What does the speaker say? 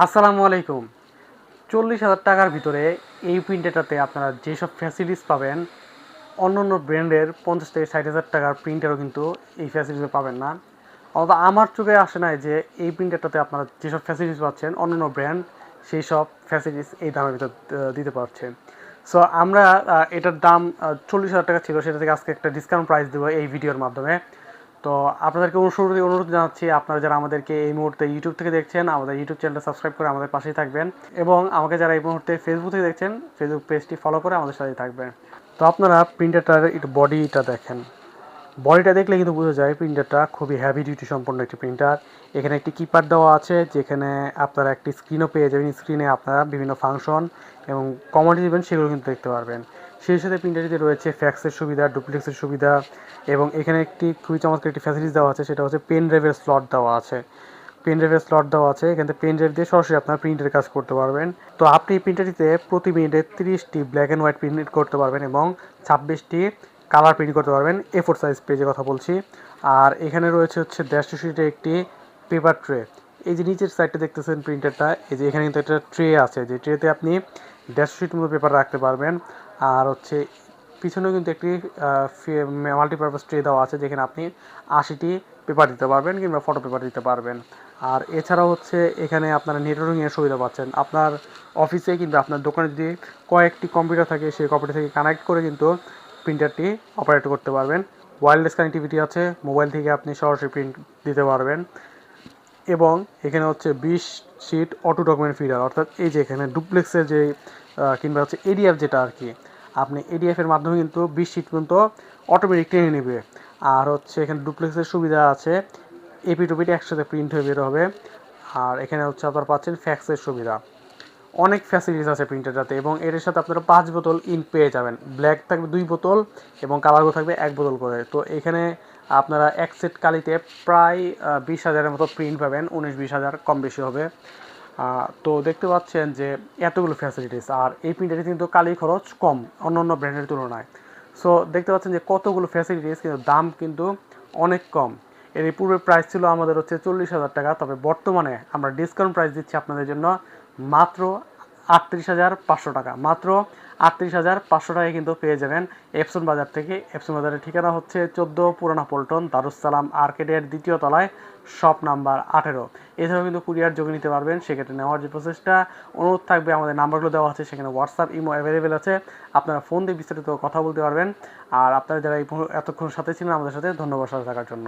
আসসালামু আলাইকুম। 40,000 টাকার ভিতরে এই প্রিন্টারটাতে আপনারা যেসব ফ্যাসিলিটিস পাবেন, অন্য ব্র্যান্ডের 50 থেকে 60,000 টাকার প্রিন্টারও কিন্তু এই ফ্যাসিলিটিস পাবেন না। অন্তত আমার চোখে আসে নাই যে এই প্রিন্টারটাতে আপনারা যেসব ফ্যাসিলিটিস পাচ্ছেন অন্যান্য ব্র্যান্ড সেই সব ফ্যাসিলিটিস এই দামের ভিতর দিতে পারছে। সো আমরা এটার দাম 40,000 টাকা ছিল, সেটা থেকে আজকে একটা ডিসকাউন্ট প্রাইস দেবো এই ভিডিওর মাধ্যমে। তো আপনাদেরকে অনুরোধ জানাচ্ছি, আপনারা যারা আমাদেরকে এই মুহূর্তে ইউটিউব থেকে দেখছেন, আমাদের ইউটিউব চ্যানেলটা সাবস্ক্রাইব করে আমাদের পাশেই থাকবেন, এবং আমাকে যারা এই মুহূর্তে ফেসবুক থেকে দেখছেন, ফেসবুক পেজটি ফলো করে আমাদের সাথেই থাকবেন। তো আপনারা প্রিন্টারটার একটু বডিটা দেখেন। বডিটা দেখলে কিন্তু বোঝা যায় প্রিন্টারটা খুবই হ্যাভি ডিউটি সম্পন্ন একটি প্রিন্টার। এখানে একটি কিপ্যাড দেওয়া আছে, যেখানে আপনারা একটি স্ক্রিনও পেয়ে যাবেন। স্ক্রিনে আপনারা বিভিন্ন ফাংশন এবং কমান্ড দিবেন, সেগুলো কিন্তু দেখতে পারবেন। সেই সাথে প্রিন্টারটিতে রয়েছে ফ্যাক্সের সুবিধা, ডুপ্লেক্সের সুবিধা, এবং এখানে একটি খুবই চমৎকার একটি ফ্যাসিলিটিস দেওয়া আছে, সেটা হচ্ছে পেন ড্রাইভের স্লট দেওয়া আছে। এখান থেকে পেন ড্রাইভ দিয়ে সরাসরি আপনার প্রিন্টের কাজ করতে পারবেন। তো আপনি এই প্রিন্টারটিতে প্রতি মিনিটে 30টি ব্ল্যাক অ্যান্ড হোয়াইট প্রিন্ট করতে পারবেন এবং 26টি কালার প্রিন্ট করতে পারবেন। A4 সাইজ পেজের কথা বলছি। আর এখানে রয়েছে হচ্ছে 150 শিটের একটি পেপার ট্রে। এই যে নিচের সাইডটা দেখতেছেন প্রিন্টারটা, এই যে এখানে কিন্তু একটা ট্রে আছে, যে ট্রেতে আপনি 150 শিট মতো পেপার রাখতে পারবেন। আর হচ্ছে পিছনেও কিন্তু একটি মাল্টিপারপাস ট্রে দেওয়া আছে, যেখানে আপনি 80টি পেপার দিতে পারবেন কিংবা ফটো পেপার দিতে পারবেন। আর এছাড়াও হচ্ছে এখানে আপনারা নেটওয়ার্কিংয়ের সুবিধা পাচ্ছেন। আপনার অফিসে কিংবা আপনার দোকানে যদি কয়েকটি কম্পিউটার থাকে, সেই কম্পিউটার থেকে কানেক্ট করে কিন্তু প্রিন্টারটি অপারেট করতে পারবেন। ওয়্যারলেস কানেক্টিভিটি আছে, মোবাইল থেকে আপনি সরাসরি প্রিন্ট দিতে পারবেন। এবং এখানে হচ্ছে 20 শিট অটো ডকুমেন্ট ফিডার, অর্থাৎ এই যে এখানে ডুপ্লেক্সের যে কিংবা হচ্ছে এডিএফ, যেটা আর কি, আপনি এডিএফের মাধ্যমে কিন্তু 20 শিট পর্যন্ত অটোমেটিক টেনে নেবে। আর হচ্ছে এখানে ডুপ্লেক্সের সুবিধা আছে, এপি টুপিটি একসাথে প্রিন্ট হয়ে বের হবে। আর এখানে হচ্ছে আপনারা পাচ্ছেন ফ্যাক্সের সুবিধা। অনেক ফ্যাসিলিটিস আছে প্রিন্টারটাতে, এবং এর সাথে আপনারা 5 বোতল ইঙ্ক পেয়ে যাবেন। ব্ল্যাক থাকবে 2 বোতল এবং কালারও থাকবে 1 বোতল করে। তো এখানে আপনারা এক সেট কালিতে প্রায় 20,000-এর মতো প্রিন্ট পাবেন, 19-20,000 কম বেশি হবে। তো দেখতে পাচ্ছেন যে এতগুলো ফ্যাসিলিটিস, আর এই প্রিন্টারে কিন্তু কালি খরচ কম অন্য ব্র্যান্ডের তুলনায়। সো দেখতে পাচ্ছেন যে কতগুলো ফ্যাসিলিটিস, কিন্তু দাম কিন্তু অনেক কম। এর পূর্বে প্রাইস ছিল আমাদের হচ্ছে 40,000 টাকা, তবে বর্তমানে আমরা ডিসকাউন্ট প্রাইস দিচ্ছি আপনাদের জন্য মাত্র 38,500 টাকা। মাত্র 38,500 টাকায় কিন্তু পেয়ে যাবেন এপসন বাজার থেকে। এপসন বাজারের ঠিকানা হচ্ছে 14 পুরানা পল্টন, দারুসালাম আর্কেডের 2য় তলায়, শপ নাম্বার 18। এছাড়াও কিন্তু কুরিয়ার যোগে নিতে পারবেন। সেক্ষেত্রে নেওয়ার যে প্রসেসটা, অনুরোধ থাকবে আমাদের নাম্বারগুলো দেওয়া আছে, সেখানে হোয়াটসঅ্যাপ, ইমো অ্যাভেলেবেল আছে, আপনারা ফোন দিয়ে বিস্তারিত কথা বলতে পারবেন। আর আপনারা যারা এতক্ষণ সাথে ছিলেন আমাদের সাথে, ধন্যবাদ সাথে থাকার জন্য।